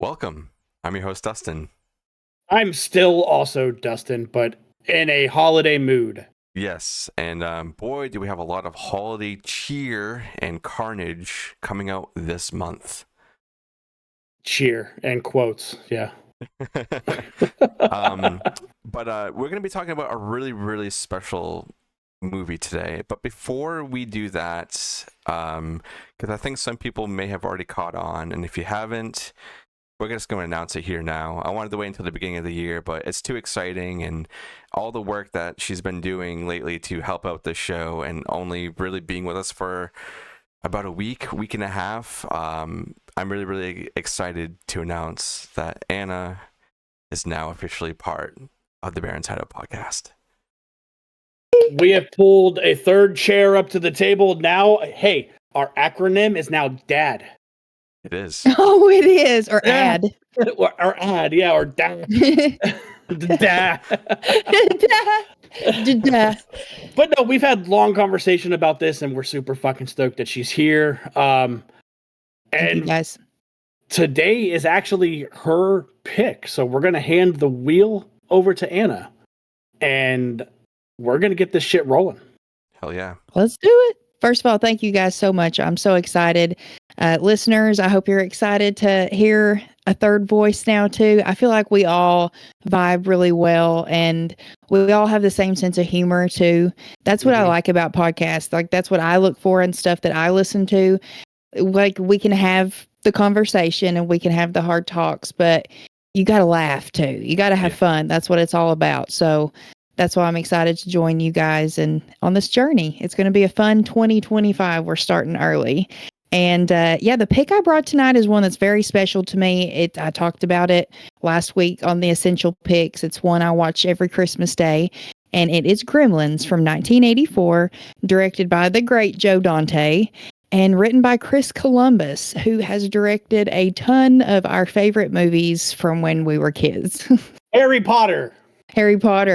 Welcome. I'm your host, Dustin. I'm still also Dustin, but in a holiday mood. Yes, and boy, do we have a lot of holiday cheer and carnage coming out this month. Cheer and quotes, yeah. But we're going to be talking about a really, really special movie today. But before we do that, because I think some people may have already caught on, and if you haven't, we're just going to announce it here now. I wanted to wait until the beginning of the year, but it's too exciting, and all the work that she's been doing lately to help out this show and only really being with us for about a week and a half. I'm really, really excited to announce that Anna is now officially part of the Baron's Hideout podcast. We have pulled a third chair up to the table. Now, hey, our acronym is now DAD. It is. Oh, it is. Or AD. Or AD, yeah, or DAD. DAD. But no, we've had long conversation about this, and we're super fucking stoked that she's here. And guys, today is actually her pick, so we're gonna hand the wheel over to Anna, and we're gonna get this shit rolling. Hell yeah! Let's do it. First of all, thank you guys so much. I'm so excited. Listeners, I hope you're excited to hear a third voice now too. I feel like we all vibe really well, and we all have the same sense of humor too. That's what I like about podcasts. Like, that's what I look for in stuff that I listen to. Like, we can have the conversation and we can have the hard talks, but you got to laugh too. You got to have fun. That's what it's all about. So that's why I'm excited to join you guys and on this journey. It's going to be a fun 2025. We're starting early. And the pick I brought tonight is one that's very special to me. I talked about it last week on the Essential Picks. It's one I watch every Christmas Day. And it is Gremlins from 1984, directed by the great Joe Dante and written by Chris Columbus, who has directed a ton of our favorite movies from when we were kids. Harry Potter,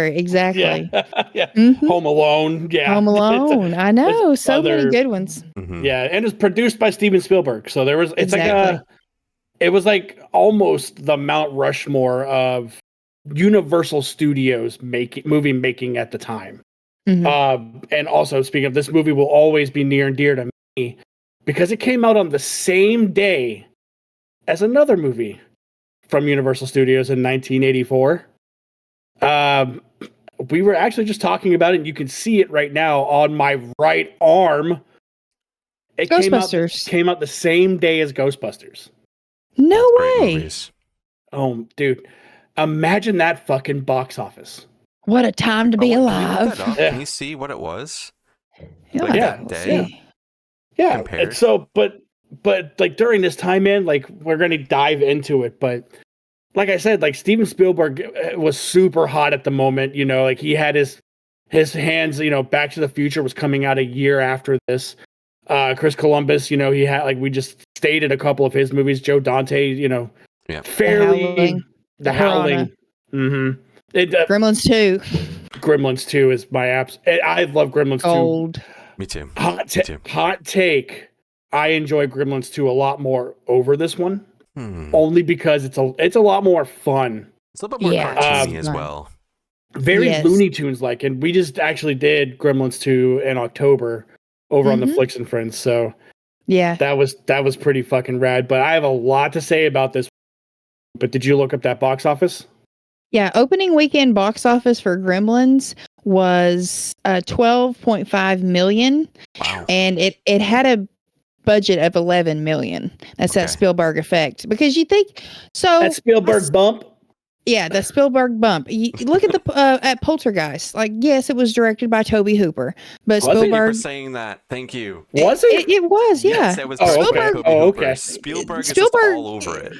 exactly. Yeah. Mm-hmm. Home Alone, yeah. Home Alone, I know, so many good ones. Mm-hmm. Yeah, and it's produced by Steven Spielberg, so there was it was like almost the Mount Rushmore of Universal Studios movie making at the time. Mm-hmm. And also, speaking of, this movie will always be near and dear to me because it came out on the same day as another movie from Universal Studios in 1984. We were actually just talking about it, and you can see it right now on my right arm. It came out the same day as Ghostbusters. No Great way. movies. Oh, dude. Imagine that fucking box office. What a time to be alive. Can you see what it was? That day? Yeah. Compared? And so, but like during this time, man, like we're going to dive into it. But like I said, like Steven Spielberg was super hot at the moment. You know, like he had his hands, you know, Back to the Future was coming out a year after this. Chris Columbus, you know, he had, like we just stated, a couple of his movies. Joe Dante, you know, fairly The Howling. Mm-hmm. Gremlins 2. Gremlins 2 is my apps. I love Gremlins 2. Me too. Hot take. I enjoy Gremlins 2 a lot more over this one. Only because it's a lot more fun. It's a little bit more cartoony as well. Very Looney Tunes like, and we just actually did Gremlins 2 in October over on the Flicks and Friends. So that was pretty fucking rad. But I have a lot to say about this. But did you look up that box office? Yeah, opening weekend box office for Gremlins was 12.5 million. Wow. And it had a budget of 11 million. That's that Spielberg effect. Because you think that Spielberg bump. Yeah, the Spielberg bump. You look at the at Poltergeist. Like, yes, it was directed by Tobe Hooper, but Spielberg. Thank you for saying that. Thank you. Was it? It was. Yeah. Yes, it was Spielberg. Okay. Spielberg is just all over it.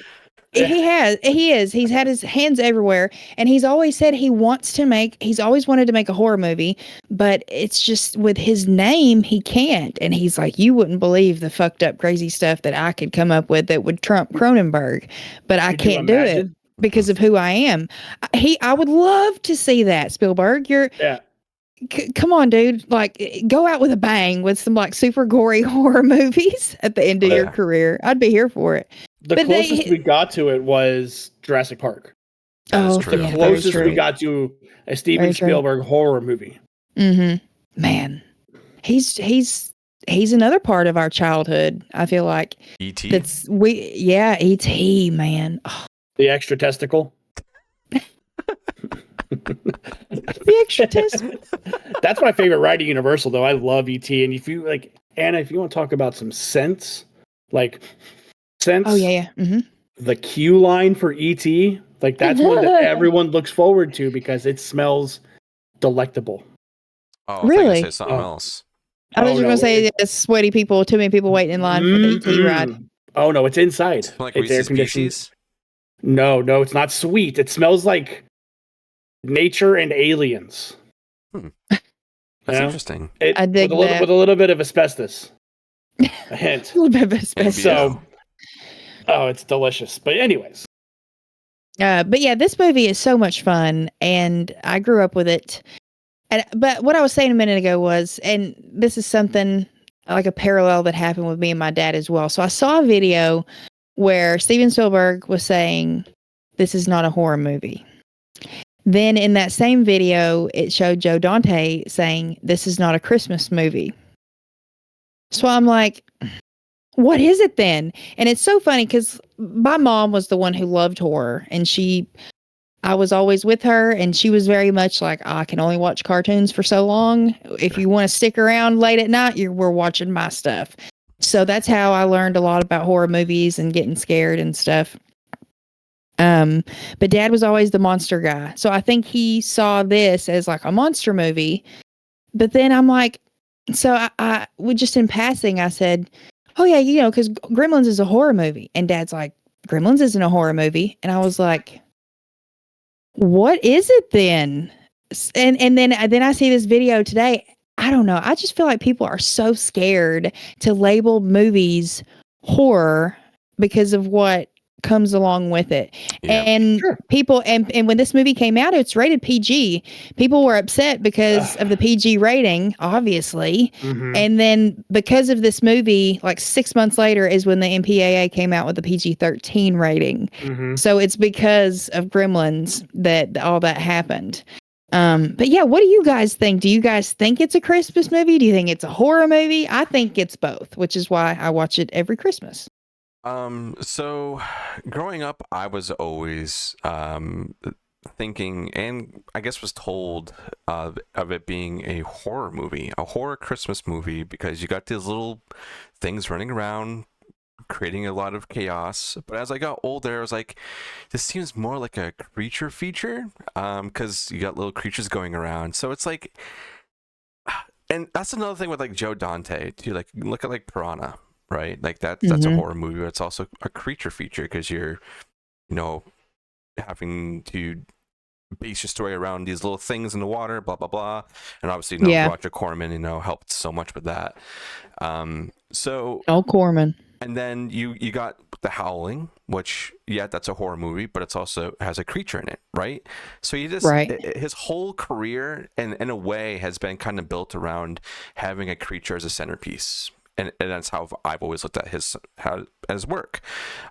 He is. He's had his hands everywhere, and he's always said he's always wanted to make a horror movie, but it's just with his name, he can't. And he's like, you wouldn't believe the fucked up, crazy stuff that I could come up with that would trump Cronenberg, but I can't do it because of who I am. I would love to see that, Spielberg. Come on, dude. Like, go out with a bang with some like super gory horror movies at the end of your career. I'd be here for it. The But closest we got to it was Jurassic Park. That is Oh, true. The yeah, closest very we true. got to a Steven Very true. Spielberg horror movie. Mm-hmm. Man, he's another part of our childhood. I feel like E.T. E.T. Man, oh, The extra testicle. the extra test. That's my favorite ride at Universal, though. I love ET. And if you like, Anna, if you want to talk about some scents, like scents, Oh yeah. Mm-hmm. the queue line for ET, like that's one that everyone looks forward to because it smells delectable. Oh, I thought you were Really? gonna say something else. I thought you were no, going to say sweaty people, too many people waiting in line for the ET ride. Oh no, it's inside. Smell like It's air Reese's conditioned. Pieces? No, it's not sweet. It smells like nature and aliens. That's Yeah. interesting. I dig with a little bit of asbestos. A hint. A little bit of asbestos. So, it's delicious. But anyways, but yeah, this movie is so much fun, and I grew up with it. But what I was saying a minute ago was, and this is something like a parallel that happened with me and my dad as well. So I saw a video where Steven Spielberg was saying, "This is not a horror movie." Then in that same video, it showed Joe Dante saying, "This is not a Christmas movie." So I'm like, what is it then? And it's so funny because my mom was the one who loved horror, and I was always with her, and she was very much like, I can only watch cartoons for so long. If you want to stick around late at night, we're watching my stuff. So that's how I learned a lot about horror movies and getting scared and stuff. But Dad was always the monster guy. So I think he saw this as like a monster movie. But then I'm like, so I just in passing, I said, oh yeah, because Gremlins is a horror movie. And Dad's like, Gremlins isn't a horror movie. And I was like, what is it then? And then I see this video today. I don't know. I just feel like people are so scared to label movies horror because of what comes along with it. Yeah. And Sure. people and when this movie came out, it's rated PG. People were upset because of the PG rating, obviously. Mhm. And then because of this movie, like 6 months later is when the MPAA came out with the PG-13 rating. Mhm. So it's because of Gremlins that all that happened. But yeah, what do you guys think? Do you guys think it's a Christmas movie? Do you think it's a horror movie? I think it's both, which is why I watch it every Christmas. So growing up, I was always thinking, and I guess was told of it being a horror movie, a horror Christmas movie, because you got these little things running around, creating a lot of chaos. But as I got older, I was like, this seems more like a creature feature, because you got little creatures going around. So it's like, and that's another thing with like Joe Dante too. Like look at like Piranha. Right, like that's a horror movie, but it's also a creature feature because you're, having to base your story around these little things in the water, blah blah blah, and obviously, Roger Corman, helped so much with that. So Corman, and then you got The Howling, which that's a horror movie, but it's also has a creature in it, right? So his whole career, in a way, has been kind of built around having a creature as a centerpiece. And that's how I've always looked at his work.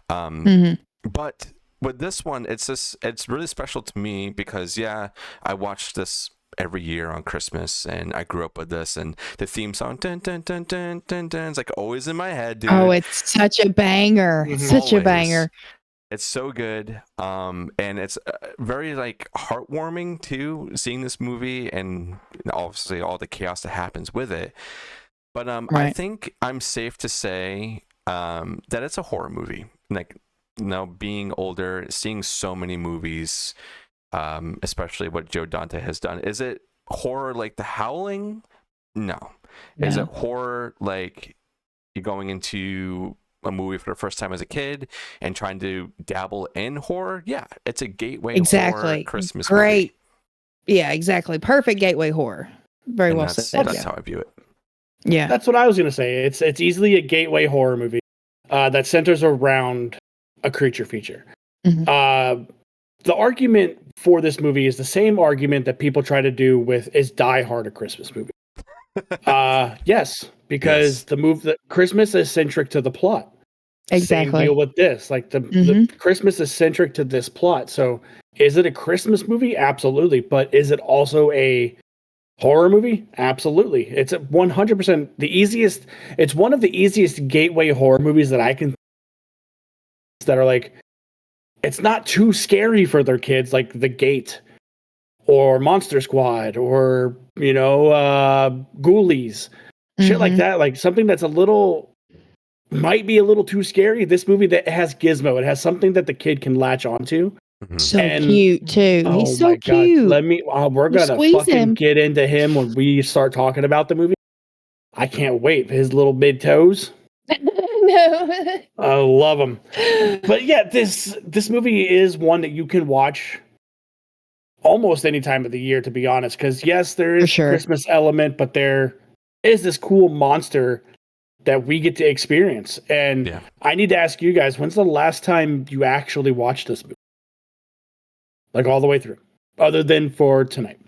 But with this one, it's really special to me because I watched this every year on Christmas, and I grew up with this, and the theme song dun dun dun dun dun dun, it's like always in my head, dude. Oh, it's such a banger. Such a banger. It's so good, and it's very like heartwarming too, seeing this movie, and obviously all the chaos that happens with it. But I think I'm safe to say that it's a horror movie. Like, being older, seeing so many movies, especially what Joe Dante has done. Is it horror like The Howling? No. Is it horror like you're going into a movie for the first time as a kid and trying to dabble in horror? Yeah, it's a gateway horror Christmas movie. Yeah, exactly. Perfect gateway horror. Very well said. That's how I view it. Yeah, that's what I was gonna say. It's easily a gateway horror movie that centers around a creature feature. The argument for this movie is the same argument that people try to do with is Die Hard a Christmas movie? Yes, because the Christmas is centric to the plot. Same Exactly. deal with this. Like the Christmas is centric to this plot. So is it a Christmas movie? Absolutely. But is it also a horror movie? Absolutely. It's 100% the easiest. It's one of the easiest gateway horror movies that I can, that are like, it's not too scary for their kids, like The Gate or Monster Squad or, Ghoulies, shit like that. Like something that's might be a little too scary. This movie that has Gizmo, it has something that the kid can latch onto. So And cute too. He's oh so my god, cute. we're gonna Squeeze fucking him. get into him when we start talking about the movie. I can't wait. His little mid toes, No. I love them. But yeah, this movie is one that you can watch almost any time of the year, to be honest. Because yes, there For is the sure. Christmas element, but there is this cool monster that we get to experience. And Yeah. I need to ask you guys, when's the last time you actually watched this movie? Like all the way through, other than for tonight.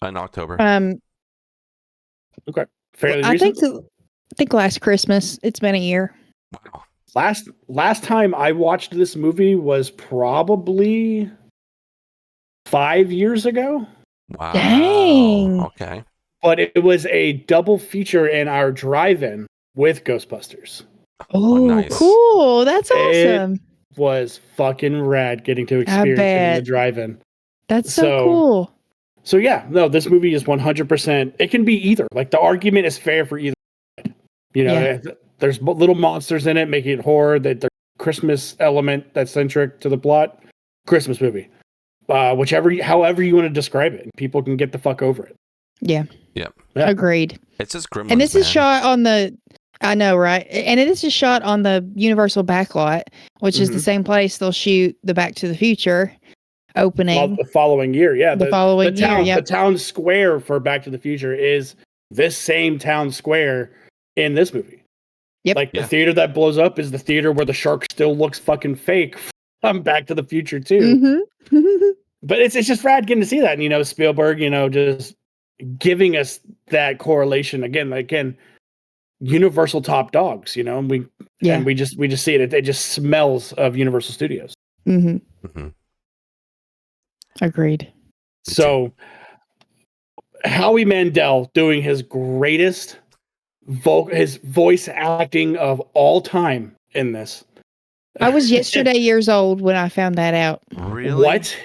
In October. Okay. Fairly I recent. think last Christmas. It's been a year. Wow. Last time I watched this movie was probably 5 years ago. Wow. Dang. Okay. But it was a double feature in our drive-in with Ghostbusters. Oh, nice. cool. That's It awesome. was fucking rad getting to experience it in the bet. drive-in. That's so cool. So yeah, no, this movie is 100%. It can be either. Like the argument is fair for either side. There's little monsters in it, making it horror. That the Christmas element that's centric to the plot. Christmas movie, however you want to describe it, people can get the fuck over it. Yeah. Yep. Yeah. Agreed. It's just Gremlins. And this is man. shot on the. I know, right? And it is just shot on the Universal backlot, which is the same place they'll shoot the Back to the Future opening. The following year, yeah. The following year, the town square for Back to the Future is this same town square in this movie. Yep. Like the theater that blows up is the theater where the shark still looks fucking fake from Back to the Future too. But it's just rad getting to see that. And, Spielberg, just giving us that correlation again, Universal top dogs, and we just see it. It just smells of Universal Studios. Agreed. So Howie Mandel doing his greatest his voice acting of all time in this. I was yesterday years old when I found that out. Really? What?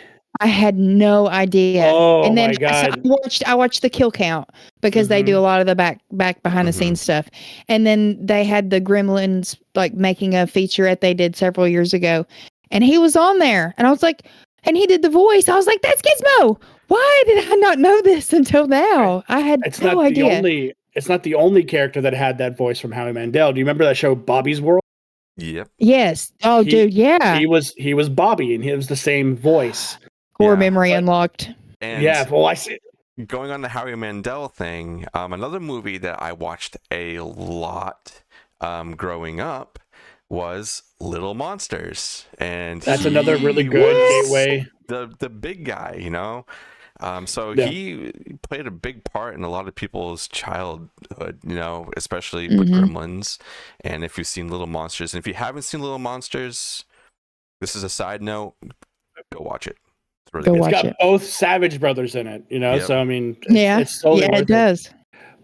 I had no idea. Oh, and then my God. I watched the kill count because they do a lot of the back behind the scenes stuff. And then they had the Gremlins like making a featurette they did several years ago. And he was on there. And I was like, and he did the voice. I was like, that's Gizmo. Why did I not know this until now? I had no idea. It's not the only character that had that voice from Howie Mandel. Do you remember that show Bobby's World? Yep. Yes. Oh, dude, yeah. He was Bobby, and he was the same voice. Core memory unlocked. And yeah, well, I see. Going on the Howie Mandel thing, another movie that I watched a lot growing up was Little Monsters, and that's another really good gateway. The big guy, he played a big part in a lot of people's childhood, especially with Gremlins. And if you've seen Little Monsters, and if you haven't seen Little Monsters, this is a side note, go watch it. It's really good. It's got both Savage brothers in it, Yep. So I mean, it's totally worth it does.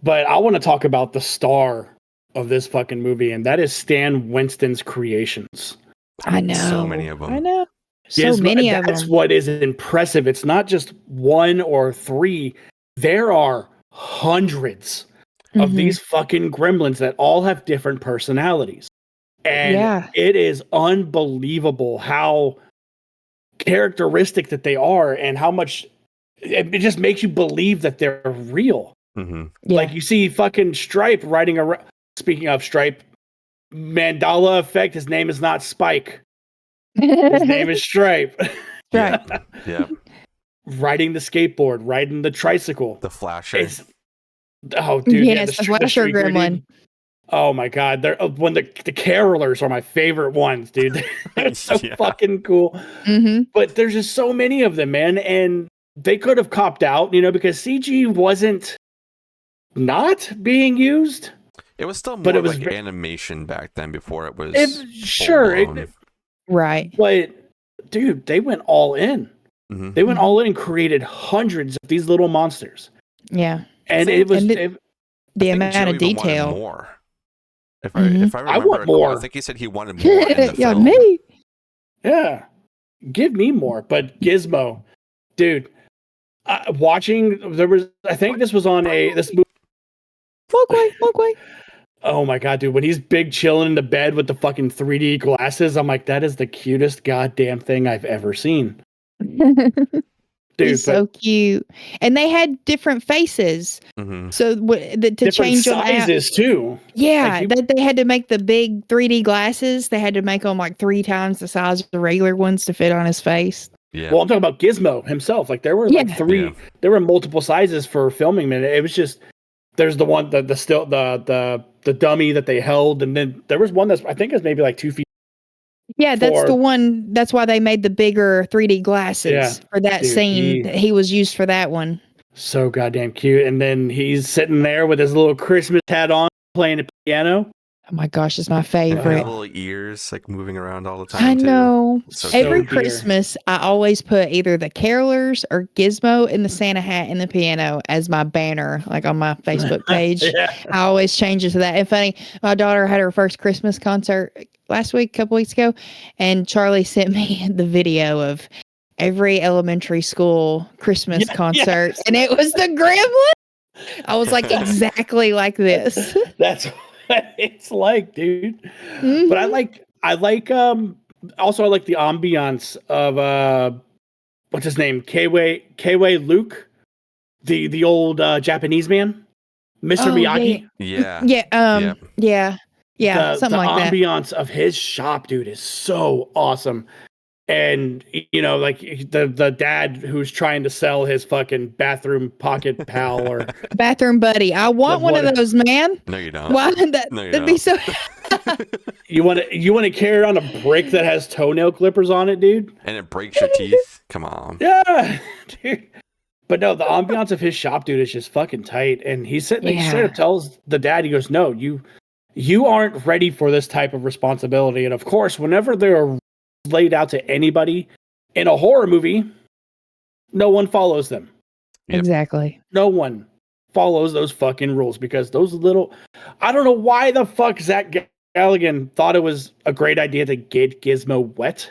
But I want to talk about the star of this fucking movie, and that is Stan Winston's creations. I know. So many of them. I know. So many of them. That's what is impressive. It's not just one or three. There are hundreds of these fucking gremlins that all have different personalities. And it is unbelievable how characteristic that they are and how much it just makes you believe that they're real. Like you see fucking Stripe riding around. Speaking of Stripe, Mandela effect, his name is not Spike. His name is Stripe. Right. Yeah. Riding the skateboard, riding the tricycle. The Flasher. Oh, dude. Yes, the Flasher gremlin. Oh my God. They're when the carolers are my favorite ones, dude. They're so fucking cool. But there's just so many of them, man. And they could have copped out, because CG wasn't not being used. It was still But more it was like animation back then before it was sure, Right. but dude, they went all in. Mm-hmm. They went all in and created hundreds of these little monsters. Yeah. And think- it was The amount Joe of even wanted detail. more. If Mhm. I I remember want it, more. I think he said he wanted more in the Yeah, film. me. yeah, give me more. But Gizmo, dude, watching I think this was on this movie. Walkway. Oh my god, dude, when he's big chilling in the bed with the fucking 3D glasses, I'm like, that is the cutest goddamn thing I've ever seen. Dude, He's so cute. And they had different faces. Mm-hmm. So to different change them out. sizes too. Yeah, Like they had to make the big 3D glasses. They had to make them like 3 times the size of the regular ones to fit on his face. Yeah. Well, I'm talking about Gizmo himself. Like there were like there were multiple sizes for filming. Man, it was just there's the one the dummy that they held, and then there was one that's I think is maybe like 2 feet. Yeah, that's the one. That's why they made the bigger 3D glasses for that dude, scene. He was used for that one. So goddamn cute. And then he's sitting there with his little Christmas hat on, playing the piano. Oh my gosh, it's my And favorite. his little ears like moving around all the time. I know. So Every dear. Christmas, I always put either the carolers or Gizmo in the Santa hat and the piano as my banner, like on my Facebook page. Yeah. I always change it to that. And funny, my daughter had her first Christmas concert last week, a couple weeks ago, and Charlie sent me the video of every elementary school Christmas concert, and it was the Gremlins. I was like, exactly like this. That's what it's like, dude. Mhm. But I like also I like the ambiance of what's his name? K-Way Luke, the old Japanese man, Mr. Miyagi. Yeah, something like that. The ambiance of his shop, dude, is so awesome. And you know, like the dad who's trying to sell his fucking bathroom pocket pal or bathroom buddy. I want one of those, man. No, you don't. Why that'd be so. you want to carry around a brick that has toenail clippers on it, dude, and it breaks your teeth. Come on. Yeah, dude. But no, the ambiance of his shop, dude, is just fucking tight. And he straight up tells the dad, he goes, "No, you aren't ready for this type of responsibility." And of course, whenever they're laid out to anybody in a horror movie, no one follows them. Yep. Exactly. No one follows those fucking rules because those little, I don't know why the fuck Zach Galligan thought it was a great idea to get Gizmo wet,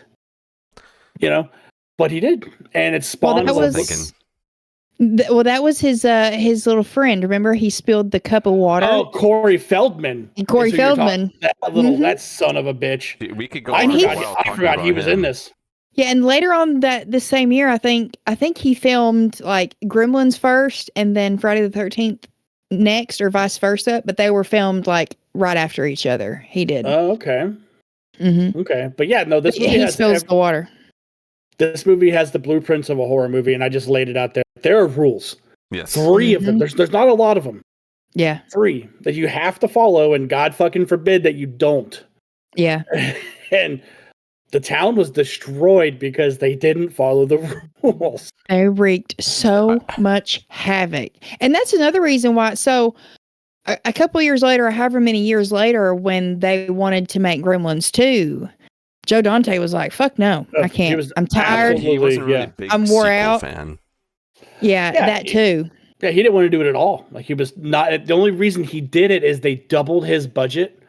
you know, but he did. And it spawned. Well, that was his little friend. Remember, he spilled the cup of water. Oh, Corey Feldman. And Corey Feldman. That son of a bitch. We could go. I forgot he was in this. Yeah, and later on the same year, I think he filmed like Gremlins first, and then Friday the 13th next, or vice versa. But they were filmed like right after each other. He did. Oh, okay. Mm-hmm. Okay, but yeah, no, this movie he spills the water. This movie has the blueprints of a horror movie, and I just laid it out there. There are rules. Yes. 3 of them. There's not a lot of them. Yeah. 3 that you have to follow, and God fucking forbid that you don't. Yeah. And the town was destroyed because they didn't follow the rules. They wreaked so much havoc. And that's another reason why. So a couple years later, or however many years later, when they wanted to make Gremlins 2, Joe Dante was like, fuck no, I can't. I'm tired. He wasn't really a big I'm wore out. fan. Yeah, that too. Yeah, he didn't want to do it at all. Like, he was not. The only reason he did it is they doubled his budget.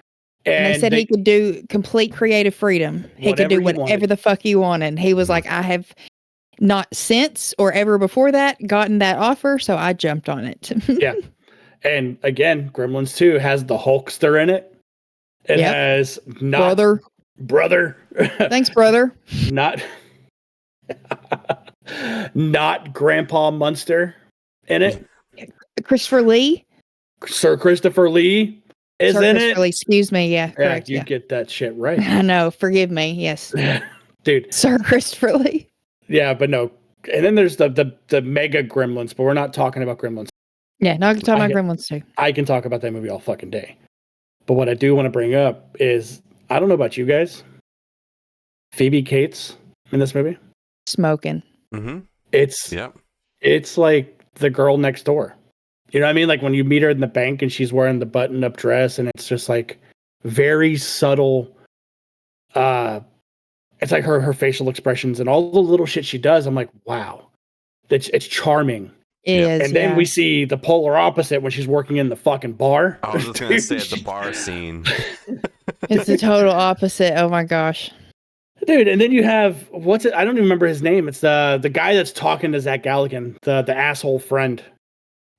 And they said he could do complete creative freedom. He could do whatever the fuck he wanted. He was like, I have not since or ever before that gotten that offer, so I jumped on it. Yeah. And again, Gremlins 2 has the Hulkster in it. It has brother. Thanks, brother. Not Grandpa Munster in it. Christopher Lee. Sir Christopher Lee is in it. Lee, excuse me. Yeah, correct. You get that shit right. I know. Forgive me. Yes, dude. Sir Christopher Lee. Yeah, but no. And then there's the mega Gremlins, but we're not talking about Gremlins. Yeah, no, I can talk about Gremlins too. I can talk about that movie all fucking day. But what I do want to bring up is, I don't know about you guys, Phoebe Cates in this movie. Smoking. Mm-hmm. It's like the girl next door. You know what I mean? Like when you meet her in the bank and she's wearing the button-up dress, and it's just like very subtle. It's like her facial expressions and all the little shit she does. I'm like, wow, it's charming. It Yeah. is, And then we see the polar opposite when she's working in the fucking bar. I was just gonna say the bar scene. It's the total opposite. Oh my gosh. Dude, and then you have what's it? I don't even remember his name. It's the guy that's talking to Zach Galligan, the asshole friend.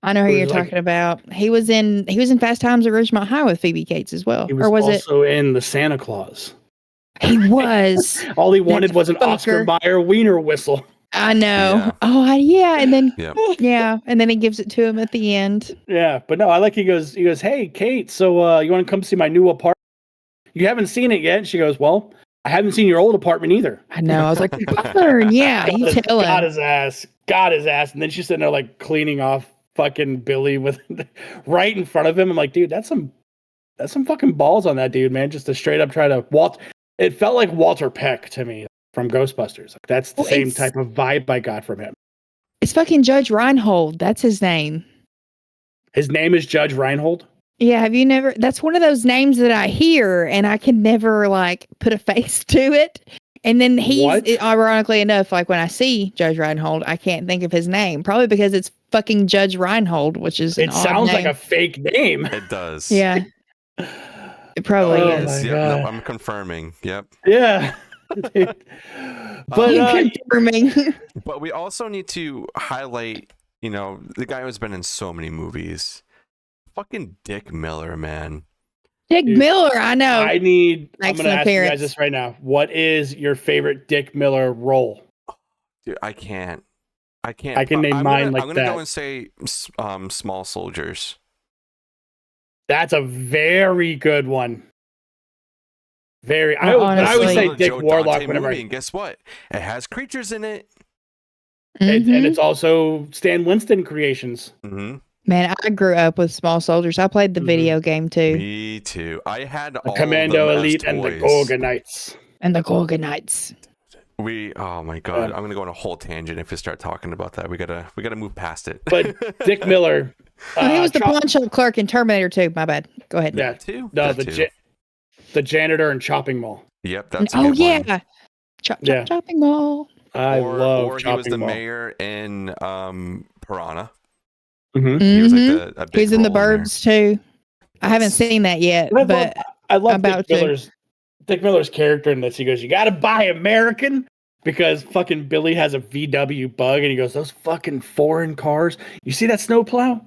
I know who Who's you're like- talking about. He was in Fast Times at Ridgemont High with Phoebe Cates as well. He was Or was also in the Santa Claus. He was. All he wanted was an fucker. Oscar Mayer wiener whistle. I know. Yeah. Oh, yeah. And then Yeah. yeah, and then he gives it to him at the end. Yeah, but no, I like he goes, hey, Kate, so you want to come see my new apartment? You haven't seen it yet? And she goes, well, I haven't seen your old apartment either. I know. I was like, Butler, yeah, you tell got him. his ass. And then she's sitting there like cleaning off fucking Billy with right in front of him. I'm like, dude, that's some fucking balls on that dude, man. Just to straight up try to it felt like Walter Peck to me from Ghostbusters. Like that's the same type of vibe I got from him. It's fucking Judge Reinhold. That's his name. His name is Judge Reinhold. Yeah, have you never? That's one of those names that I hear and I can never like put a face to it. And then ironically enough, like when I see Judge Reinhold, I can't think of his name. Probably because it's fucking Judge Reinhold, which is it sounds like a fake name. It does. Yeah. It probably Oh is. my Yep, God. nope, I'm confirming. Yep. Yeah. But Confirming. But we also need to highlight, the guy who's been in so many movies. Fucking Dick Miller, man. Dick Dude, Miller, I know. I'm going Makes to an ask you appearance. guys this right now. What is your favorite Dick Miller role? Dude, I can't. I can name I'm mine gonna, like I'm gonna that. go and say Small Soldiers. That's a very good one. I honestly- would say Another Dick Joe Warlock Dante whenever movie, and guess what? It has creatures in it. and Mhm. it's also Stan Winston creations. Mm-hmm. Man, I grew up with Small Soldiers. I played the Mhm. video game too. Me too. I had The all Commando of them Elite as and the toys. Gorgonites. And the Gorgonites. Oh my god, Yeah. I'm gonna go on a whole tangent if we start talking about that. We gotta move past it. But Dick Miller. Oh, he was the Chop- pawn shop clerk in Terminator 2. My bad. Go ahead. Yeah. That too. No, That too. the janitor in Chopping Mall. Yep, that's a Oh good one. yeah. Yeah. Chopping mall. I love or he Chopping was the Mall. mayor in Piranha. Mhm. He was Mhm. like a big He's in the role there. Birds too. I haven't seen that yet, And but I love about Dick Miller's character in this. He goes, "You got to buy American." Because fucking Billy has a VW bug, and he goes, "Those fucking foreign cars. You see that snowplow?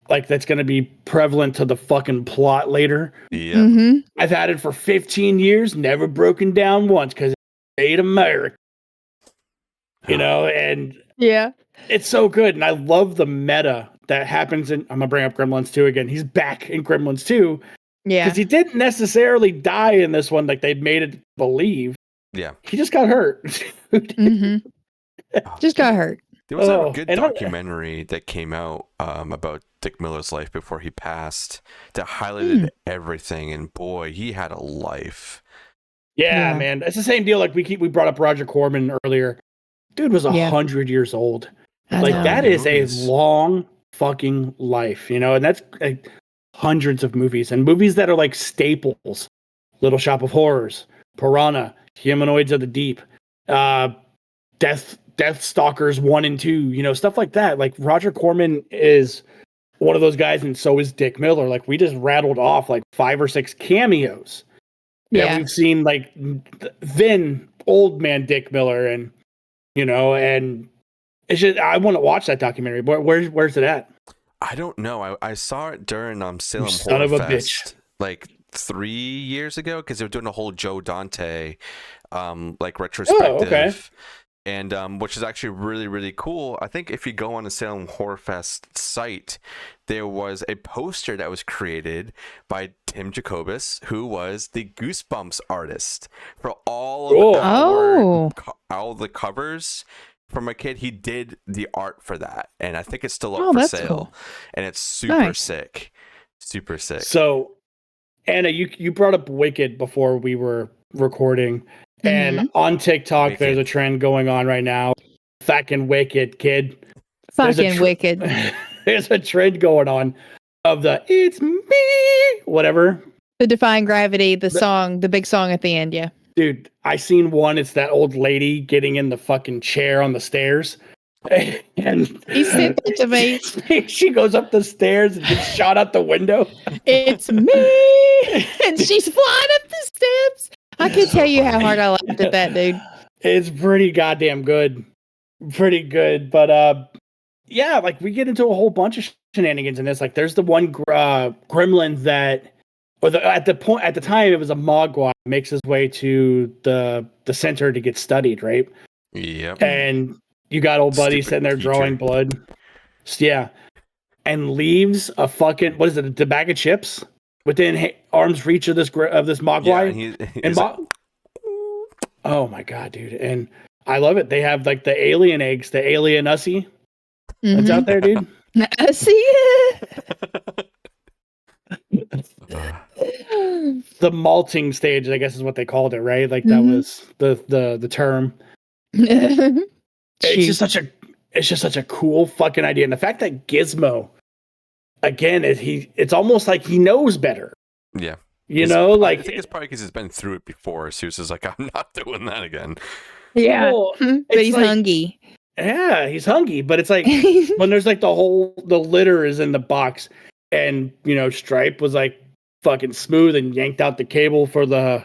Like that's going to be prevalent to the fucking plot later. Yep. mhm. I've had it for 15 years, never broken down once because it's made American. You know, and Yeah. it's so good, and I love the meta that happens in. I'm gonna bring up Gremlins 2 again. He's back in Gremlins 2 Yeah. because he didn't necessarily die in this one, like they'd made it believe. Yeah. He just got hurt. Mhm. Just got hurt. There was Oh, a good and documentary that came out about Dick Miller's life before he passed that highlighted everything, and boy, he had a life. Yeah, Yeah. man, it's the same deal. Like we brought up Roger Corman earlier. Dude was Yeah. 100 years old. I Like know. that Good is a movies. long fucking life, you know, and that's like hundreds of movies and movies that are like staples. Little Shop of Horrors, Piranha, Humanoids of the Deep, Death Stalkers 1 and 2, you know, stuff like that. Like Roger Corman is one of those guys, and so is Dick Miller. Like we just rattled off like 5 or 6 cameos. Yeah. We've seen like then old man Dick Miller, and you know, and it's just I want to watch that documentary. Where's it at? I don't know. I saw it during Salem son Horror of a Fest like 3 years ago because they were doing a whole Joe Dante like retrospective. okay. And which is actually really, really cool. I think if you go on the Salem Horror Fest site, there was a poster that was created by Tim Jacobus, who was the Goosebumps artist for all of all the covers from a kid. He did the art for that, and I think it's still up for that's sale. cool. And it's super sick, super sick. So, Anna, you brought up Wicked before we were recording. And on TikTok, there's a trend going on right now. Fucking Wicked, kid. There's a Fucking wicked. there's a trend going on of the "It's me" whatever. The Defying Gravity, the song, the big song at the end. Yeah. Dude, I seen one. It's that old lady getting in the fucking chair on the stairs. And He sent it to me. she goes up the stairs and gets shot out the window. It's me, and she's flying up the steps. I could tell you how hard I laughed at that, dude. It's pretty goddamn good. Pretty good. But yeah, like we get into a whole bunch of shenanigans in this. Like there's the one gremlin that at the time it was a mogwai makes his way to the center to get studied, right? Yep. And you got old buddy sitting there drawing blood. Yeah. And leaves a fucking, what is it, a bag of chips within arm's reach of this mogwai. Yeah, and oh my God, dude. And I love it. They have like the alien eggs, the alien Ussie. That's out there, dude. I see it. The malting stage, I guess is what they called it, right? Like that was the term. It's just such a cool fucking idea. And the fact that Gizmo, again, it's almost like he knows better. Yeah. You know, like I think it's probably because he's been through it before. So he's just like, I'm not doing that again. Yeah. Well, but he's like, hungry. Yeah, he's hungry. But it's like when there's like the litter is in the box, and you know, Stripe was like fucking smooth and yanked out the cable for the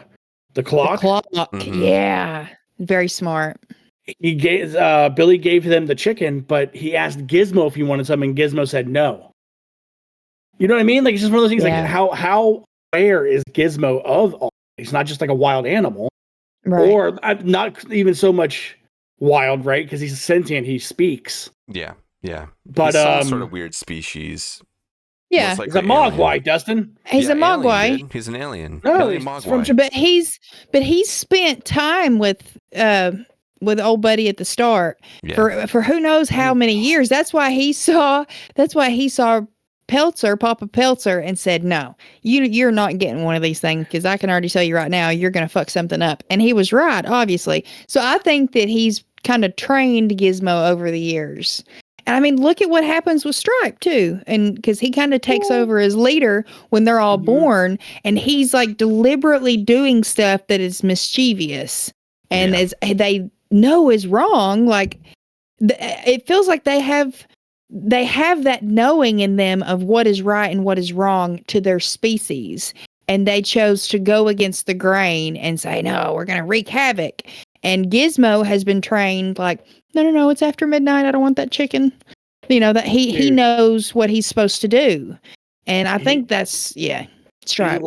clock. The clock. Mhm. Yeah. Very smart. He gave Billy gave them the chicken, but he asked Gizmo if he wanted something. Gizmo said no. You know what I mean? Like it's just one of those things. Yeah. Like how aware is Gizmo of all? He's not just like a wild animal, Right. or not even so much wild, right? Because he's sentient. He speaks. Yeah. Yeah. But he's some sort of weird species. yeah. Most he's a likely alien. mogwai, Dustin. He's a alien, mogwai. dude. He's an alien. No, Alien he's mogwai. But he's spent time with old buddy at the start for who knows how many years. That's why he saw Papa Peltzer and said, no, you're not getting one of these things because I can already tell you right now you're gonna fuck something up. And he was right, obviously. So I think that he's kind of trained Gizmo over the years. And I mean, look at what happens with Stripe too. And because he kind of takes over as leader when they're all born, and he's like deliberately doing stuff that is mischievous and as they know is wrong. Like it feels like they have that knowing in them of what is right and what is wrong to their species. And they chose to go against the grain and say, no, we're going to wreak havoc. And Gizmo has been trained like, no, it's after midnight. I don't want that chicken. You know, that he knows what he's supposed to do. And I think that's, Stripe.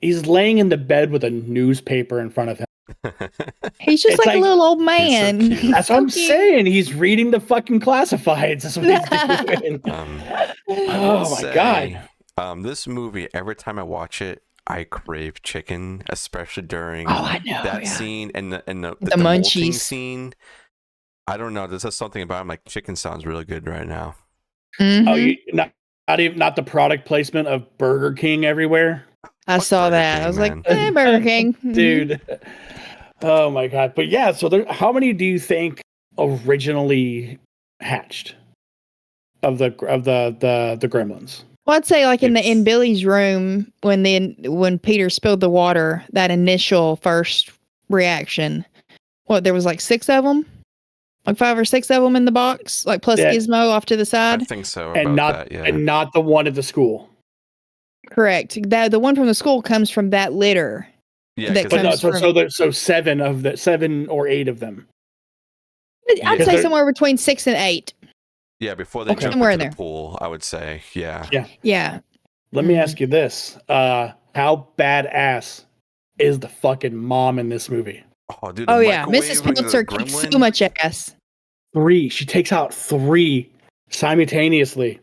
He's laying in the bed with a newspaper in front of him. He's just like a little old man. So that's what I'm saying. He's reading the fucking classifieds. That's what he's doing. Oh my God. This movie, every time I watch it, I crave chicken, especially during that scene and the munchies molting scene. I don't know. There's just something about him. Like chicken sounds really good right now. Mm-hmm. Oh, you not the product placement of Burger King everywhere. I saw that. King, I was man. like, Burger King, dude. Oh my God. But yeah, so how many do you think originally hatched of the gremlins? Well, I'd say like in Billy's room when Peter spilled the water, that initial first reaction. There was like 6 of them, like 5 or 6 of them in the box, like plus Gizmo off to the side. I think so. And not the one at the school. Correct. The one from the school comes from that litter. Yeah, so 7 or 8 of them. I'd say somewhere between 6 and 8. Yeah, before they jump somewhere into in the pool, I would say. Yeah. Let me ask you this: how badass is the fucking mom in this movie? Oh, dude. Mrs. Peltzer kicks so much ass. 3. She takes out 3 simultaneously.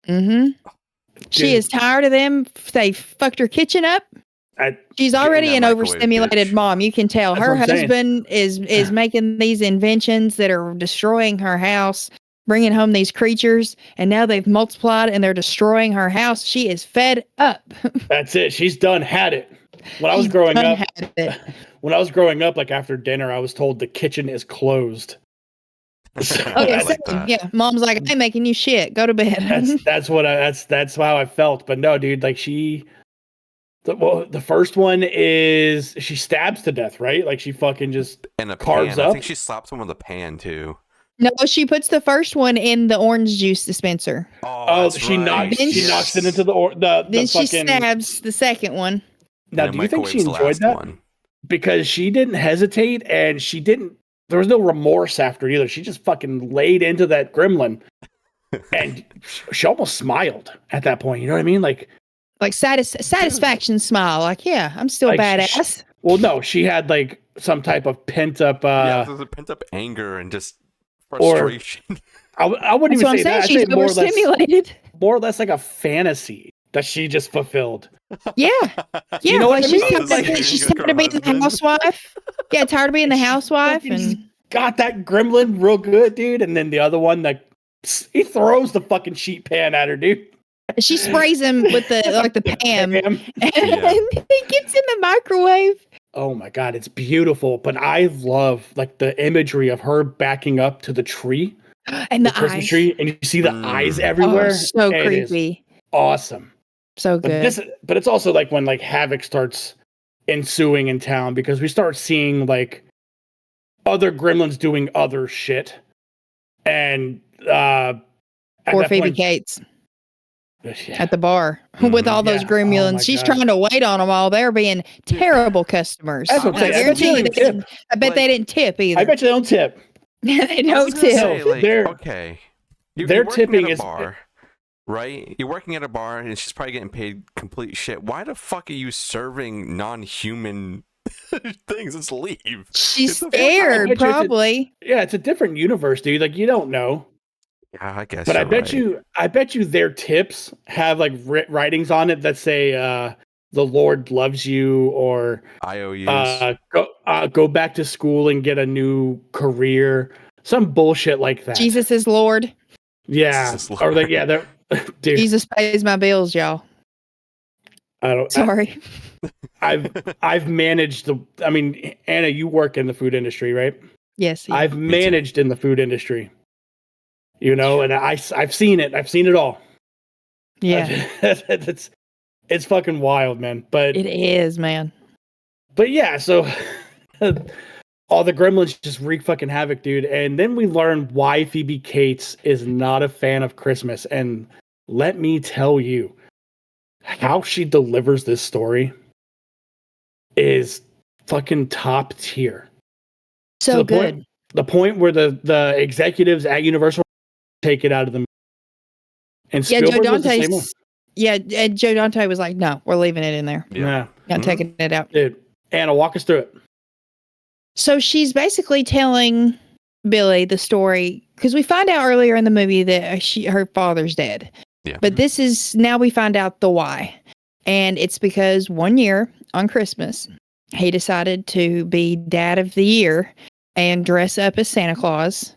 Mm-hmm. She is tired of them. They fucked her kitchen up. She's already an overstimulated mom. You can tell. Her husband is making these inventions that are destroying her house, bringing home these creatures, and now they've multiplied and they're destroying her house. She is fed up. That's it. She's done had it. When I was growing up, like after dinner, I was told the kitchen is closed. Oh yeah, I like same. that. Yeah. Mom's like, I'm making you shit. Go to bed. That's how I felt. But no, dude, like the first one is she stabs to death, right? Like she fucking just And a carves pan. I up. think she slaps him with a pan too. No, she puts the first one in the orange juice dispenser. Oh, that's she right. knocks it into the Then she fucking. stabs the second one. Now, And do you think she microwaves the enjoyed last that? one. Because she didn't hesitate and she didn't. There was no remorse after it either. She just fucking laid into that gremlin, and she almost smiled at that point. You know what I mean? Like Satisfaction smile. Like, yeah, I'm still Like, badass. well, no, she had like some type of pent up. Yeah, there's a pent up anger and just Or- frustration. I wouldn't That's what even I'm say saying. that. I'd She's say overstimulated. more or less like a fantasy that she just fulfilled. Yeah. You Yeah, know what like I mean? she's tired of being the housewife. Yeah, tired of being the housewife, Fucking and got that gremlin real good, dude. And then the other one, like he throws the fucking sheet pan at her, dude. she sprays him with the Pam, Pam. and he gets in the microwave. Oh my god, it's beautiful. But I love like the imagery of her backing up to the tree, And the Christmas eyes. tree, and you see the eyes everywhere. Oh, so It is creepy. awesome. So But good. but it's also like when like havoc starts ensuing in town because we start seeing like other gremlins doing other shit, and at Poor that Phoebe point, Cates yeah, at the bar with all those Yeah. gremlins. Oh my She's God. trying to wait on them while they're being terrible customers. That's what I'm I saying. guarantee you, They don't tip. I bet they didn't tip either. I bet you they don't tip. They I don't was gonna tip. say, like, They're- okay, their working tipping at a is- bar, right? You're working at a bar, and she's probably getting paid complete shit. Why the fuck are you serving non-human things? Let's leave. She's Get the fuck out. I scared, bet you it's a- probably. Yeah, it's a different universe, dude. Like you don't know. Yeah, I guess. But I you're bet right. I bet you their tips have like writings on it that say the Lord loves you, or IOUs. go back to school and get a new career, some bullshit like that. Jesus is Lord. Yeah, Jesus or like Lord. they're dude. Jesus pays my bills, y'all. I don't. Sorry. I've managed the. I mean, Anna, you work in the food industry, right? Yes. yeah. I've managed in the food industry. You know, and I've seen it. I've seen it all. Yeah. It's fucking wild, man. But It is, man. But yeah, so all the gremlins just wreak fucking havoc, dude. And then we learn why Phoebe Cates is not a fan of Christmas. And let me tell you, how she delivers this story is fucking top tier. So To the good. The point where the executives at Universal take it out of them. And Yeah, Joe Spielberg was the same way. Dante's. Yeah, and Joe Dante was like, "No, we're leaving it in there. Yeah, Not taking it out." dude. Anna, walk us through it. So she's basically telling Billy the story because we find out earlier in the movie that her father's dead. Yeah. But this is now we find out the why, and it's because one year on Christmas he decided to be Dad of the Year and dress up as Santa Claus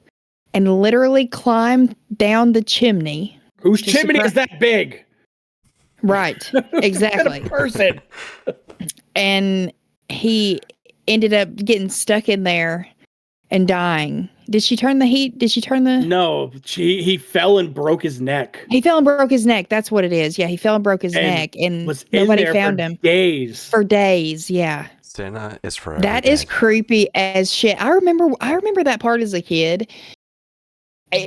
and literally climb down the chimney. Whose To chimney is that big? Right. Exactly. What person. And he ended up getting stuck in there and dying. Did she turn the heat? Did she turn the? No, he fell and broke his neck. He fell and broke his neck. That's what it is. Yeah, he fell and broke his And neck, and Was in nobody there found for him days. for days. Yeah, Santa is forever. that is dead. creepy as shit. I remember that part as a kid.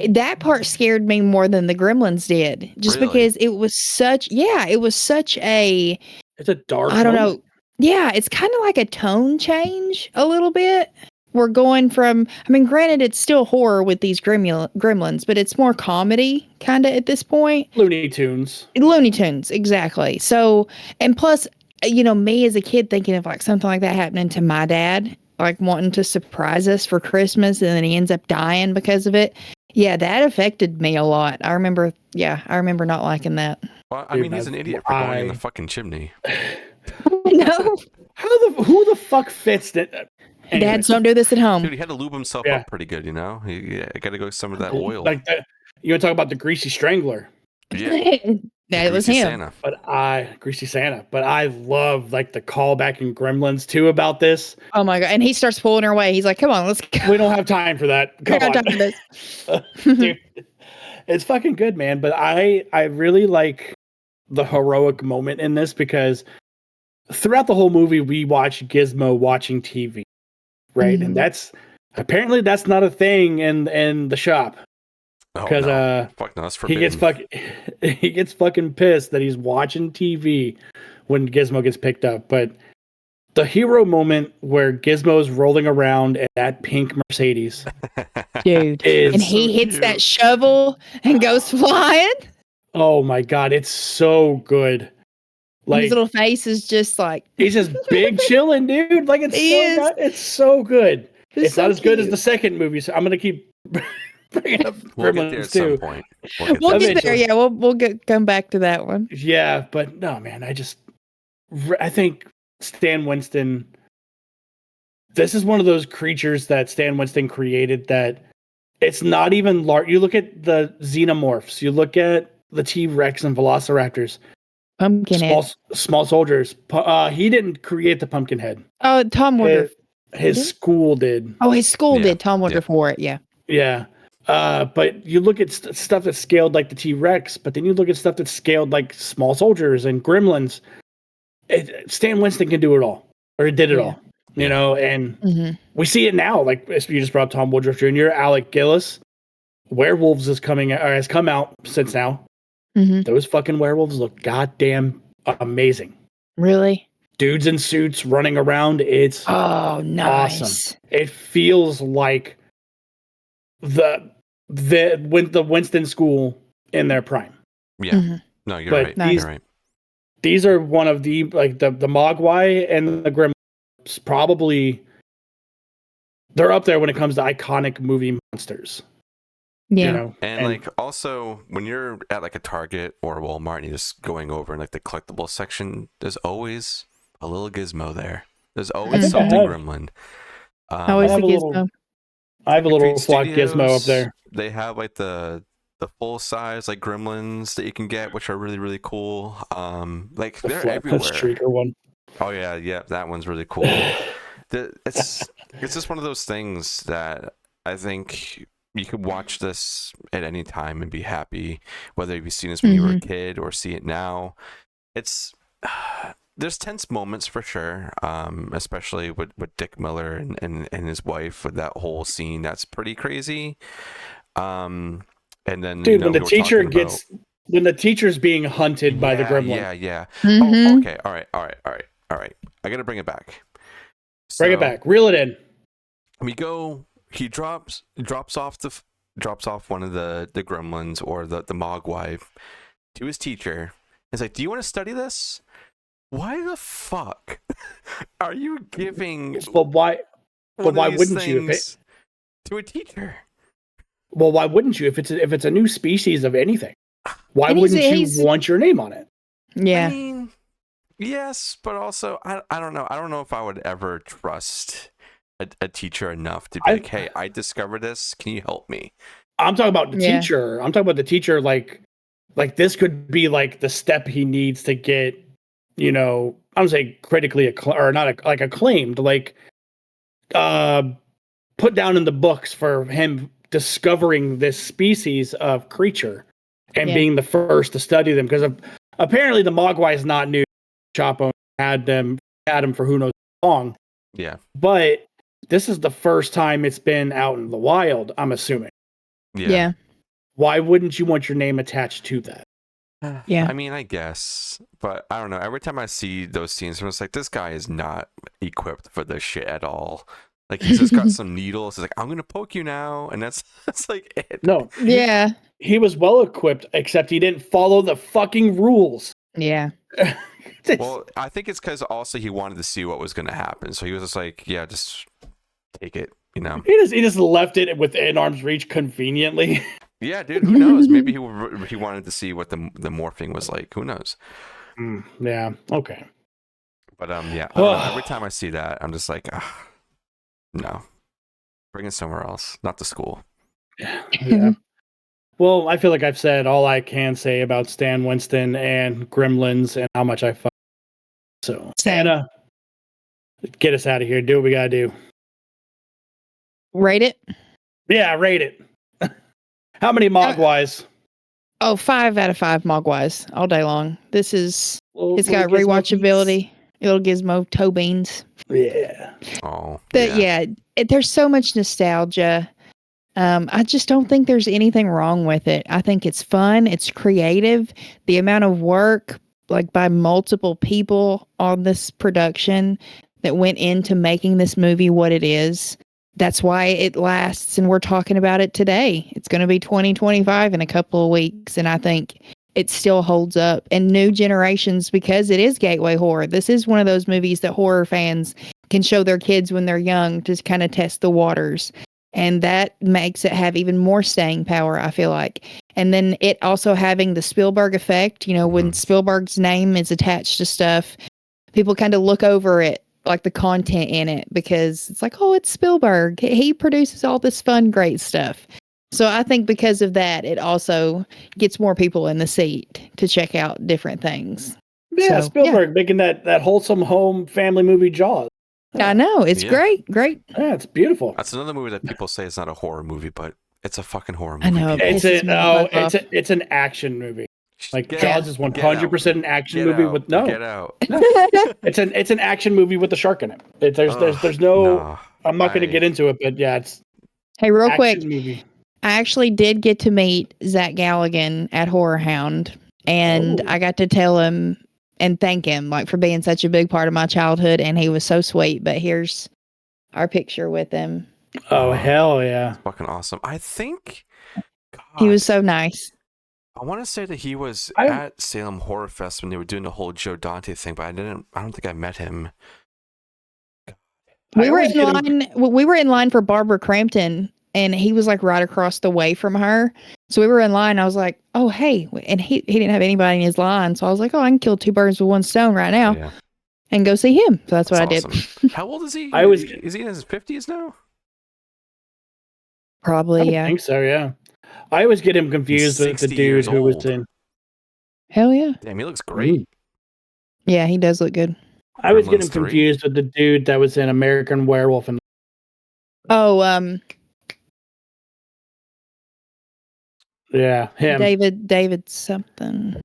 That part scared me more than the Gremlins did, just Really? because it was such. Yeah, it was such a. It's a dark. I don't moment. know. Yeah, it's kind of like a tone change a little bit. We're going from, I mean, granted, it's still horror with these gremlins, but it's more comedy kind of at this point. Looney Tunes. Looney Tunes, exactly. So, and plus, me as a kid thinking of like something like that happening to my dad, like wanting to surprise us for Christmas, and then he ends up dying because of it. Yeah, that affected me a lot. I remember not liking that. Well, I Dude, mean, he's an idiot for going in the I- fucking chimney. No, Who the fuck fits that? Anyway, dads don't do this at home. Dude, he had to lube himself Yeah. up pretty good, you know? He got to go some of that oil. Like that. You want to talk about the greasy strangler? Yeah. Yeah, it was Greasy him. Santa. But Greasy Santa. But I love like the callback in Gremlins too about this. Oh my god! And he starts pulling her away. He's like, "Come on, let's go." We don't have time for that. We Come got on. time for this. Dude, it's fucking good, man. But I really like the heroic moment in this because throughout the whole movie we watch Gizmo watching TV, right? And that's apparently that's not a thing in the shop because Fuck no, that's he gets forbidden. he gets fucking pissed that he's watching TV when Gizmo gets picked up. But the hero moment where Gizmo is rolling around in that pink Mercedes, Dude, is and he so hits cute. that shovel and goes flying. oh my god, it's so good. And Like his little face is just like he's just big chilling, dude. Like He is. it's so good. It's so not as good as cute. the second movie, so I'm gonna keep bringing up We'll get there Gremlins at some too. point. We'll there. get there. Yeah, we'll come back to that one. Yeah, but no, man, I think Stan Winston. This is one of those creatures that Stan Winston created that it's not even large. You look at the xenomorphs, you look at the T-Rex and Velociraptors, Pumpkinhead. small soldiers. He didn't create the Pumpkinhead. Oh, Tom Woodruff. His school did. Oh, his school Yeah, did. Tom Woodruff wore it. Yeah. Yeah. But you look at stuff that's scaled like the T-Rex, but then you look at stuff that's scaled like small soldiers and gremlins. Stan Winston can do it all, or did it Yeah. all, you know, and Mm-hmm. we see it now. Like you just brought up Tom Woodruff Jr., Alec Gillis. Werewolves has come out since now. Mm-hmm. Those fucking werewolves look goddamn amazing. Really? Dudes in suits running around. It's Oh, nice. awesome. It feels like the Winston School in their prime. Yeah. Mhm. No, you're But right. Nice. You're right. These are one of the Mogwai and the Gremlins. Probably they're up there when it comes to iconic movie monsters. Yeah. You know? And like also when you're at like a Target or a Walmart and you're just going over in like the collectible section, there's always a little gizmo there. There's always think I something have. gremlin. Always I the have a little- gizmo. I have a little Creed flock gizmo up Studios, there. They have like the full size like gremlins that you can get, which are really really cool. Like The they're flock everywhere. streaker one. Oh yeah, that one's really cool. It's just one of those things that I think you could watch this at any time and be happy, whether you've seen this when you were a kid or see it now. It's there's tense moments for sure, especially with Dick Miller and his wife with that whole scene. That's pretty crazy. And then Dude, when the teacher's being hunted by the gremlin. Yeah. Mhm. Oh, okay. All right. I gotta bring it back. Bring it back. Reel it in. He drops off one of the gremlins or the Mogwai to his teacher. He's like, "Do you want to study this? Why the fuck are you giving But why one of these wouldn't you things to a teacher?" Well, why wouldn't you if it's a new species of anything? Why And wouldn't he's- you want your name on it? Yeah. I mean, yes, but also I don't know. I don't know if I would ever trust a teacher enough to be like, "Hey, I discovered this. Can you help me?" I'm talking about the Yeah. teacher. I'm talking about the teacher like this could be like the step he needs to get, you know, I don't say critically acclaimed, like put down in the books for him discovering this species of creature and being the first to study them, because apparently the Mogwai is not new. Chapo had him for who knows how long. Yeah. But this is the first time it's been out in the wild, I'm assuming. Yeah. Why wouldn't you want your name attached to that? Yeah. I mean, I guess, but I don't know. Every time I see those scenes, I'm just like, this guy is not equipped for this shit at all. Like, he's just got some needles. He's like, I'm gonna poke you now, and that's like it. No. Yeah. He was well equipped, except he didn't follow the fucking rules. Yeah. Well, I think it's because also he wanted to see what was gonna happen, so he was just like, yeah, just take it, you know. He just left it within arm's reach conveniently. Yeah, dude. Who knows? Maybe he wanted to see what the morphing was like. Who knows? Yeah. Okay. But yeah. I don't know. Every time I see that, I'm just like, no, bring it somewhere else, not the school. Yeah. Well, I feel like I've said all I can say about Stan Winston and Gremlins and how much I fuck. So, Same. Anna, get us out of here. Do what we gotta do. Rate it. Yeah, rate it. How many Mogwais? Oh, 5 out of 5 Mogwais all day long. This is it's got Little Gizmo rewatchability. Little Gizmo toe beans. beats? Yeah. Oh, There's so much nostalgia. I just don't think there's anything wrong with it. I think it's fun. It's creative. The amount of work, like by multiple people on this production that went into making this movie what it is. That's why it lasts. And we're talking about it today. It's going to be 2025 in a couple of weeks. And I think it still holds up. And new generations, because it is gateway horror. This is one of those movies that horror fans can show their kids when they're young to kind of test the waters. And that makes it have even more staying power, I feel like. And then it also having the Spielberg effect, when Spielberg's name is attached to stuff, people kind of look over it, like the content in it, because it's like, oh, it's Spielberg. He produces all this fun, great stuff. So I think because of that, it also gets more people in the seat to check out different things. Yeah, So, Spielberg making that wholesome home family movie Jaws. I know. It's great. Yeah, it's beautiful. That's another movie that people say is not a horror movie, but it's a fucking horror movie. I know. It's an action movie. Like Jaws is 100% an action movie with Get out. It's an action movie with a shark in it. There's no. I'm not going to get into it, but yeah, it's. Hey, real quick, movie. I actually did get to meet Zach Galligan at Horror Hound, and I got to tell him and thank him for being such a big part of my childhood, and he was so sweet. But here's our picture with him. Oh, hell yeah. That's fucking awesome. I think he was so nice. I want to say that he was at Salem Horror Fest when they were doing the whole Joe Dante thing, but I don't think I met him. We were in line for Barbara Crampton, and he was right across the way from her. So we were in line. I was like, oh, hey. And he didn't have anybody in his line. So I was like, oh, I can kill 2 birds with 1 stone right now and go see him. So that's what I did. How old is he? Is he in his 50s now? Probably, I think so, yeah. I always get him confused with the dude who was in. Hell yeah. Damn, he looks great. Yeah, he does look good. I always get him confused with the dude that was in American Werewolf. Yeah, him. David something.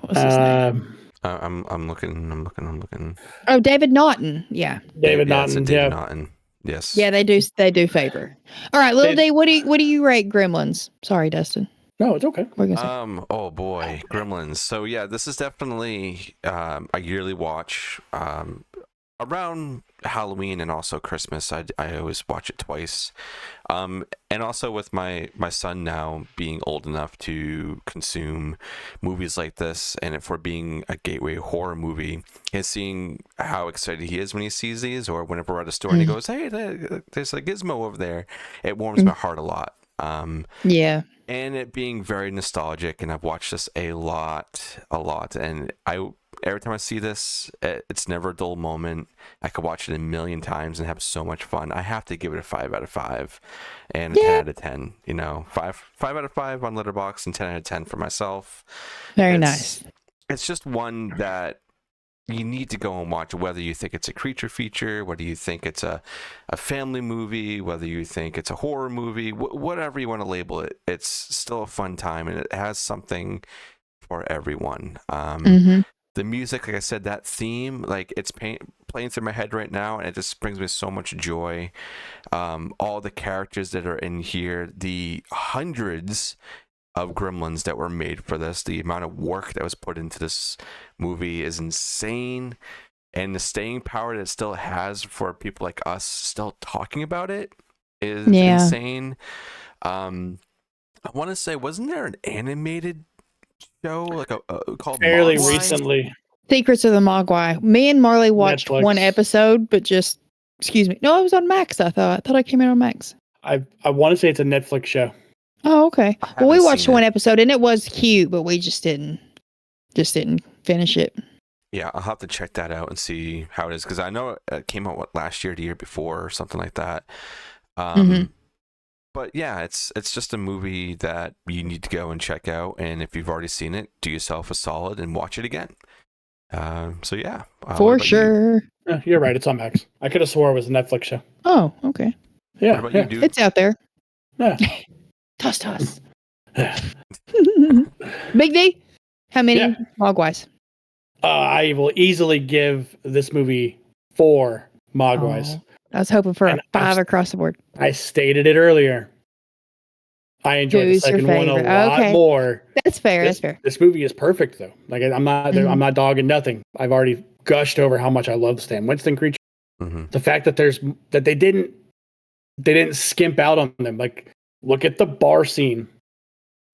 What was his name? I'm looking. Oh, David Naughton. Yeah. David Naughton. David Naughton. Yes. Yeah, they do favor. All right, Little D, what do you rate Gremlins? Sorry, Dustin. No, it's okay. Oh boy, Gremlins. So yeah, this is definitely a yearly watch. Around Halloween and also Christmas, I always watch it twice. And also with my son now being old enough to consume movies like this, and for being a gateway horror movie, and seeing how excited he is when he sees these, or whenever we're at a store and he goes, "Hey, there's a gizmo over there," it warms my heart a lot. Yeah. And it being very nostalgic, and I've watched this a lot, and every time I see this, it's never a dull moment. I could watch it a million times and have so much fun. I have to give it a 5 out of 5 and a 10 out of 10. 5 out of 5 on Letterboxd and 10 out of 10 for myself. Very nice. It's just one that you need to go and watch, whether you think it's a creature feature, whether you think it's a family movie, whether you think it's a horror movie, whatever you want to label it. It's still a fun time, and it has something for everyone. The music, like I said, that theme, it's playing through my head right now, and it just brings me so much joy. All the characters that are in here, the hundreds of gremlins that were made for this, the amount of work that was put into this movie is insane, and the staying power that it still has for people like us still talking about it is insane. I want to say, wasn't there an animated show called fairly Mogwai? Recently? Secrets of the Mogwai. Me and Marley watched Netflix. 1 episode, but just no, it was on Max. I thought I came out on Max. I want to say it's a Netflix show. Oh, okay. Well, we watched seen 1 it. episode, and it was cute, but we just didn't finish it. Yeah, I'll have to check that out and see how it is, because I know it came out last year, the year before, or something like that. But yeah, it's just a movie that you need to go and check out, and if you've already seen it, do yourself a solid and watch it again. So yeah, what For about you? sure. You're right. It's on Max. I could have swore it was a Netflix show. Oh, okay. Yeah. What about yeah. you, dude? It's out there. Yeah. Toss. Big D, how many Yeah. Mogwais? I will easily give this movie 4 Mogwais. Oh, I was hoping for And a 5 across the board. I stated it earlier. I enjoyed Who's the your second one a favorite? lot Okay. more. That's fair. This, That's fair. this movie is perfect though. Like I'm Mhm. not dogging nothing. I've already gushed over how much I love Stan Winston creature. Mm-hmm. The fact that they didn't skimp out on them. Like look at the bar scene.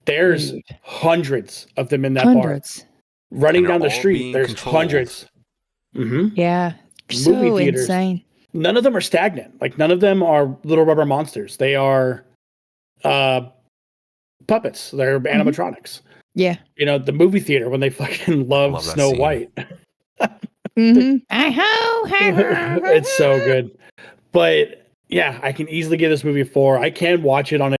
There's Dude. hundreds of them in that Hundreds. bar. Running And they're down the all street, being there's controlled. hundreds. Mm-hmm. Yeah. Movie So theaters. insane. None of them are stagnant. Like none of them are little rubber monsters. They are puppets. They're animatronics. Yeah. You know, the movie theater when they fucking love Love that Snow scene. White. Mm-hmm. It's so good. But yeah, I can easily give this movie a 4. I can watch it on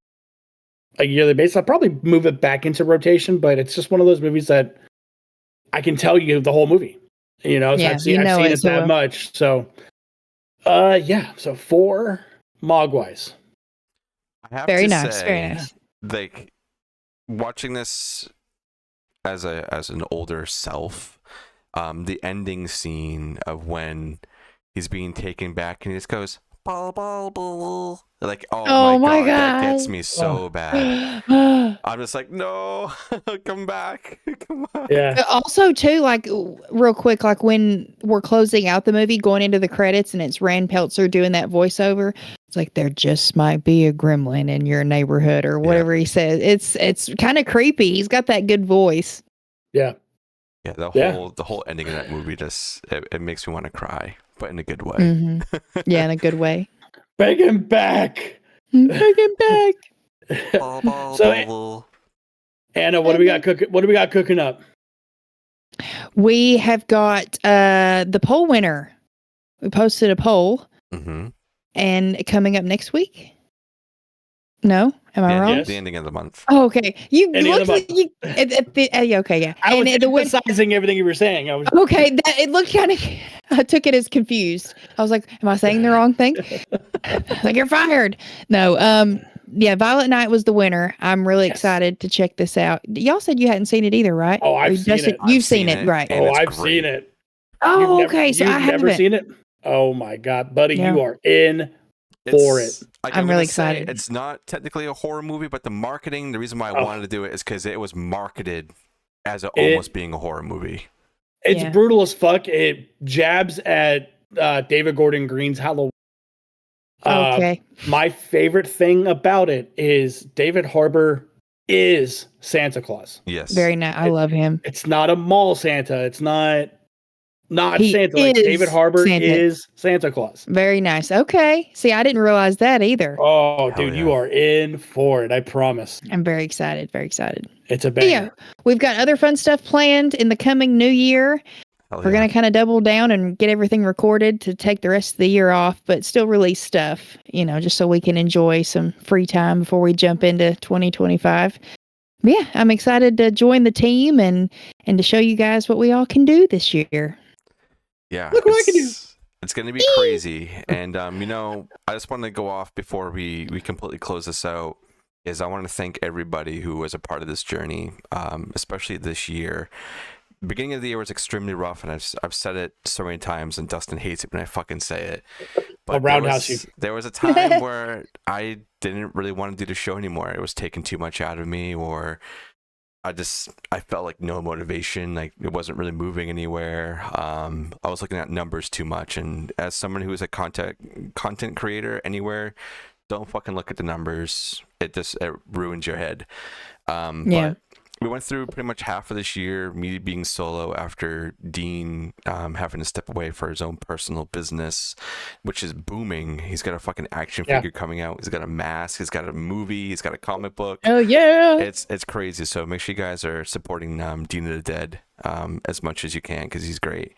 a yearly basis. I'll probably move it back into rotation, but it's just one of those movies that I can tell you the whole movie. You know, so Yeah, I've seen you know it it so that well. much. So yeah, so 4 Mogwais. I have Very to nice. say, Very nice. like watching this as an older self, the ending scene of when he's being taken back and he just goes ball ball ball, like oh my god, that gets me so bad. I'm just like, no, come back, come on. Yeah. Also, too, like real quick, like when we're closing out the movie, going into the credits, and it's Rand Peltzer doing that voiceover. It's like there just might be a gremlin in your neighborhood or whatever he says. It's kind of creepy. He's got that good voice. Yeah. Yeah, the whole ending of that movie just it makes me want to cry, but in a good way. Mhm. Yeah, in a good way. Bring him back. Bring him back. Ball, ball, So, ball. Anna, what do we got cooking? What do we got cooking up? We have got the poll winner. We posted a poll, Mm-hmm. and coming up next week. No, am I wrong? Yes. The ending of the month. Oh, okay. You Any looked other like you. Okay, yeah. I was And the win. emphasizing everything you were saying. I was Okay, it looked kind of. I took it as confused. I was like, "Am I saying the wrong thing?" Like you're fired. No, yeah. Violet Night was the winner. I'm really Yes. excited to check this out. Y'all said you hadn't seen it either, right? Oh, I've Or seen Justin, it. You've I've seen seen it, it. right? And Oh, it's I've great. seen it. Oh, You've okay. So I you've haven't. never seen it? Oh my god, buddy, Yeah. you are in for it. Like, I'm gonna really say, excited. it's not technically a horror movie, but the marketing, the reason why I Oh. wanted to do it is because it was marketed as It- almost being a horror movie. It's Yeah. brutal as fuck. It jabs at David Gordon Green's Halloween. Okay. My favorite thing about it is David Harbour is Santa Claus. Yes. Very nice. I love him. It's not a mall Santa. It's not He Santa. Like is David Harbour Santa. is Santa Claus. Very nice. Okay. See, I didn't realize that either. Oh, Hell dude, yeah. you are in for it. I promise. I'm very excited. Very excited. It's a But yeah, banger. we've got other fun stuff planned in the coming new year. Hell We're yeah. going to kind of double down and get everything recorded to take the rest of the year off, but still release stuff, just so we can enjoy some free time before we jump into 2025. But yeah, I'm excited to join the team and to show you guys what we all can do this year. Yeah, Look what I can do. It's going to be crazy. And, I just want to go off before we completely close this out, is I want to thank everybody who was a part of this journey, especially this year. Beginning of the year was extremely rough, and I've said it so many times, and Dustin hates it when I fucking say it. I'll roundhouse you. There was a time where I didn't really want to do the show anymore. It was taking too much out of me, or I felt like no motivation, like it wasn't really moving anywhere. I was looking at numbers too much, and as someone who is a content creator anywhere, don't fucking look at the numbers. It ruins your head. Yeah. But we went through pretty much half of this year, me being solo after Dean having to step away for his own personal business, which is booming. He's got a fucking action figure coming out. He's got a mask. He's got a movie. He's got a comic book. Oh, yeah. It's crazy. So make sure you guys are supporting Dean of the Dead as much as you can, because he's great.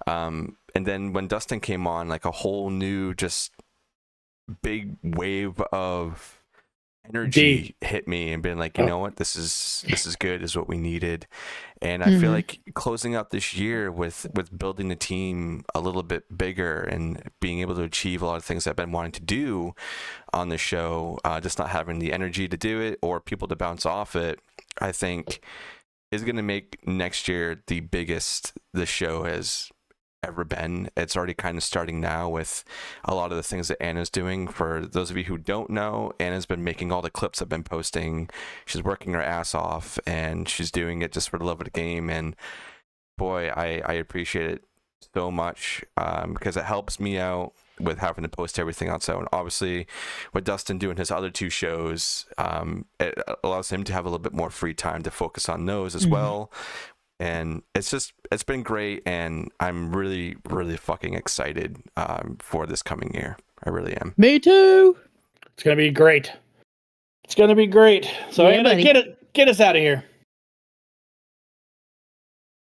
And then when Dustin came on, like a whole new just big wave of energy hit me and been like, you know what, this is good, is what we needed. And I feel like closing out this year with building the team a little bit bigger and being able to achieve a lot of things I've been wanting to do on the show, just not having the energy to do it or people to bounce off it, I think is going to make next year the biggest the show has ever been. It's already kind of starting now with a lot of the things that Anna's doing. For those of you who don't know, Anna's been making all the clips I've been posting. She's working her ass off and she's doing it just for the love of the game. And boy, I appreciate it so much, because it helps me out with having to post everything out. So, and obviously with Dustin doing his other 2 shows, it allows him to have a little bit more free time to focus on those as well. And it's been great, and I'm really, really fucking excited for this coming year. I really am. Me too. It's gonna be great. It's gonna be great. So Yeah, Anna, buddy. get us out of here.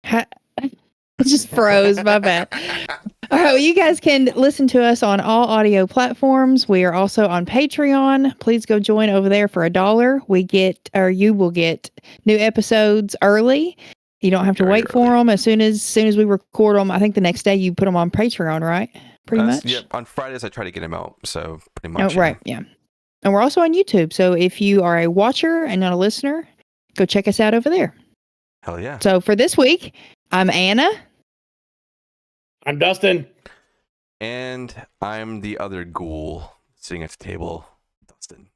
It just froze. My bad. All right, well, you guys can listen to us on all audio platforms. We are also on Patreon. Please go join over there for $1. You will get new episodes early. You don't have to wait for them. As soon as we record them, I think the next day you put them on Patreon, right? Pretty much. Yep. On Fridays I try to get them out, so pretty much. Oh, right. Yeah. And we're also on YouTube. So if you are a watcher and not a listener, go check us out over there. Hell yeah. So for this week, I'm Anna. I'm Dustin. And I'm the other ghoul sitting at the table. Dustin.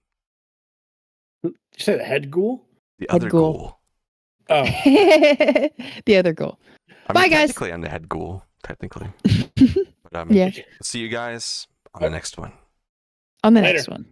You said head ghoul? The Head other ghoul. ghoul. Oh. The other ghoul. Bye, guys. Technically, I'm the head ghoul. Technically. But, Yeah. see you guys on the next one. On the Later. next one.